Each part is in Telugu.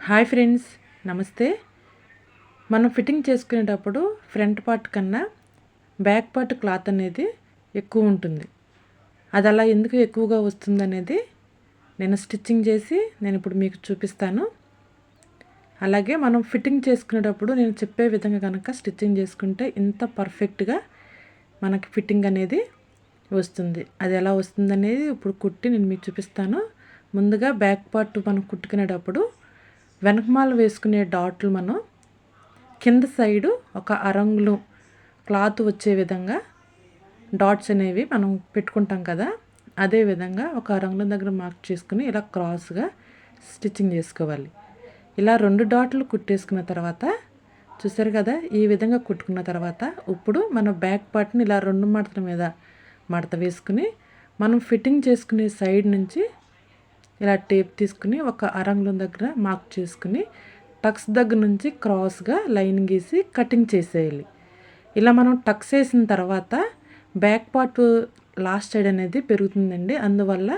హాయ్ ఫ్రెండ్స్, నమస్తే. మనం ఫిట్టింగ్ చేసుకునేటప్పుడు ఫ్రంట్ పార్ట్ కన్నా బ్యాక్ పార్ట్ క్లాత్ అనేది ఎక్కువ ఉంటుంది. అది అలా ఎందుకు ఎక్కువగా వస్తుందనేది నేను స్టిచ్చింగ్ చేసి నేను ఇప్పుడు మీకు చూపిస్తాను. అలాగే మనం ఫిట్టింగ్ చేసుకునేటప్పుడు నేను చెప్పే విధంగా కనుక స్టిచ్చింగ్ చేసుకుంటే ఇంత పర్ఫెక్ట్గా మనకి ఫిట్టింగ్ అనేది వస్తుంది. అది ఎలా వస్తుందనేది ఇప్పుడు కుట్టి నేను మీకు చూపిస్తాను. ముందుగా బ్యాక్ పార్ట్ మనం కుట్టుకునేటప్పుడు వెనకమాల వేసుకునే డాట్లు మనం కింద సైడు ఒక అరంగులు క్లాత్ వచ్చే విధంగా డాట్స్ అనేవి మనం పెట్టుకుంటాం కదా, అదే విధంగా ఒక అరంగుల దగ్గర మార్క్ చేసుకుని ఇలా క్రాస్గా స్టిచ్చింగ్ చేసుకోవాలి. ఇలా 2 డాట్లు కుట్టేసుకున్న తర్వాత చూసారు కదా, ఈ విధంగా కుట్టుకున్న తర్వాత ఇప్పుడు మన బ్యాక్ పార్ట్ని ఇలా 2 మడతల మీద మడత వేసుకుని మనం ఫిట్టింగ్ చేసుకునే సైడ్ నుంచి ఇలా టేప్ తీసుకుని ఒక అరంగుళం దగ్గర మార్క్ చేసుకుని టక్స్ దగ్గర నుంచి క్రాస్గా లైన్ గీసి కటింగ్ చేసేయాలి. ఇలా మనం టక్స్ వేసిన తర్వాత బ్యాక్ పార్ట్ లాస్ట్ సైడ్ అనేది పెరుగుతుందండి. అందువల్ల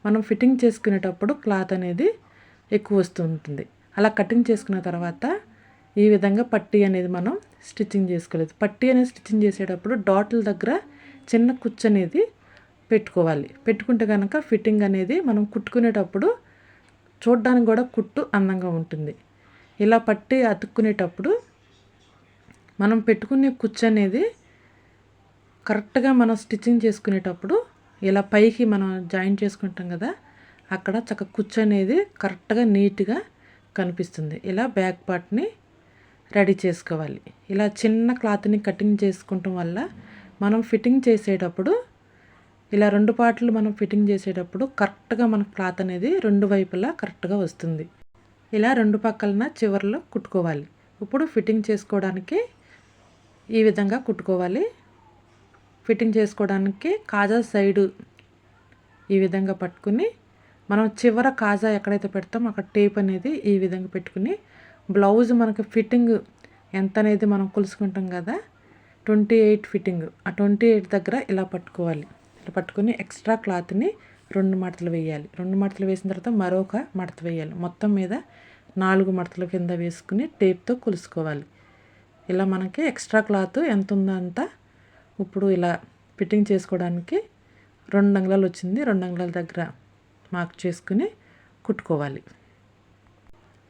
మనం ఫిట్టింగ్ చేసుకునేటప్పుడు క్లాత్ అనేది ఎక్కువ వస్తూ ఉంటుంది. అలా కటింగ్ చేసుకున్న తర్వాత ఈ విధంగా పట్టీ అనేది మనం స్టిచ్చింగ్ చేసుకోలేదు. పట్టీ అనేది స్టిచ్చింగ్ చేసేటప్పుడు డాట్ల దగ్గర చిన్న కుచ్చు అనేది పెట్టుకోవాలి. పెట్టుకుంటే కనుక ఫిట్టింగ్ అనేది మనం కుట్టుకునేటప్పుడు చూడడానికి కూడా కుట్టు అందంగా ఉంటుంది. ఇలా పట్టి అతుక్కునేటప్పుడు మనం పెట్టుకునే కుచ్చు అనేది కరెక్ట్గా మనం స్టిచ్చింగ్ చేసుకునేటప్పుడు ఇలా పైకి మనం జాయిన్ చేసుకుంటాం కదా, అక్కడ చక్క కుచ్చు అనేది కరెక్ట్గా నీట్గా కనిపిస్తుంది. ఇలా బ్యాక్ పార్ట్ని రెడీ చేసుకోవాలి. ఇలా చిన్న క్లాత్ని కటింగ్ చేసుకుంటాం వల్ల మనం ఫిట్టింగ్ చేసేటప్పుడు ఇలా 2 పార్ట్లు మనం ఫిట్టింగ్ చేసేటప్పుడు కరెక్ట్గా మన క్లాత్ అనేది 2 వైపులా కరెక్ట్గా వస్తుంది. ఇలా 2 పక్కలన చివర్లో కుట్టుకోవాలి. ఇప్పుడు ఫిట్టింగ్ చేసుకోవడానికి ఈ విధంగా కుట్టుకోవాలి. ఫిట్టింగ్ చేసుకోవడానికి కాజా సైడు ఈ విధంగా పట్టుకుని మనం చివర కాజా ఎక్కడైతే పెడతామో అక్కడ టేప్ అనేది ఈ విధంగా పెట్టుకుని బ్లౌజ్ మనకు ఫిట్టింగ్ ఎంత అనేది మనం కొలుసుకుంటాం కదా, 28 ఫిట్టింగ్, ఆ 28 దగ్గర ఇలా పట్టుకోవాలి. ఇలా పట్టుకుని ఎక్స్ట్రా క్లాత్ని 2 మడతలు వేయాలి. 2 మడతలు వేసిన తర్వాత మరొక మడత వేయాలి. మొత్తం మీద 4 మడతల కింద వేసుకుని టేప్తో కొలుసుకోవాలి. ఇలా మనకి ఎక్స్ట్రా క్లాత్ ఎంత ఉందో అంత ఇప్పుడు ఇలా ఫిట్టింగ్ చేసుకోవడానికి 2 అంగుళాలు వచ్చింది. 2 అంగుళాల దగ్గర మార్క్ చేసుకుని కుట్టుకోవాలి.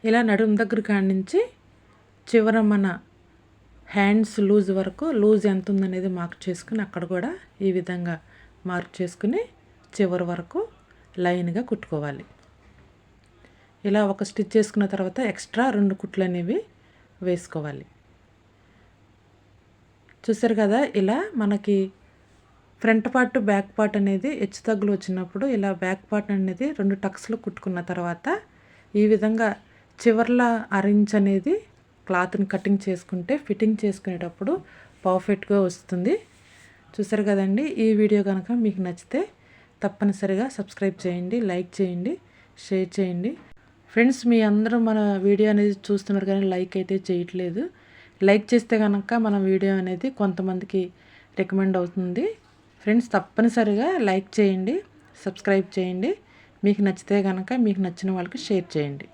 ఇలా నడుము దగ్గర కాడి నుంచి చివర మన హ్యాండ్స్ లూజ్ వరకు లూజ్ ఎంత ఉందనేది మార్క్ చేసుకుని అక్కడ కూడా ఈ విధంగా మార్క్ చేసుకుని చివరి వరకు లైన్గా కుట్టుకోవాలి. ఇలా ఒక స్టిచ్ చేసుకున్న తర్వాత ఎక్స్ట్రా 2 కుట్లు అనేవి వేసుకోవాలి. చూసారు కదా, ఇలా మనకి ఫ్రంట్ పార్ట్ బ్యాక్ పార్ట్ అనేది హెచ్చు తగ్గులు వచ్చినప్పుడు ఇలా బ్యాక్ పార్ట్ అనేది 2 టక్స్లు కుట్టుకున్న తర్వాత ఈ విధంగా చివర్ల అరేంజ్ అనేది క్లాత్ని కటింగ్ చేసుకుంటే ఫిట్టింగ్ చేసుకునేటప్పుడు పర్ఫెక్ట్గా వస్తుంది. చూసారు కదండి. ఈ వీడియో కనుక మీకు నచ్చితే తప్పనిసరిగా సబ్స్క్రైబ్ చేయండి, లైక్ చేయండి, షేర్ చేయండి. ఫ్రెండ్స్, మీ అందరూ మన వీడియో అనేది చూస్తున్నారు కానీ లైక్ అయితే చేయట్లేదు. లైక్ చేస్తే కనుక మన వీడియో అనేది కొంతమందికి రికమెండ్ అవుతుంది. ఫ్రెండ్స్, తప్పనిసరిగా లైక్ చేయండి, సబ్స్క్రైబ్ చేయండి. మీకు నచ్చితే కనుక మీకు నచ్చిన వాళ్ళకి షేర్ చేయండి.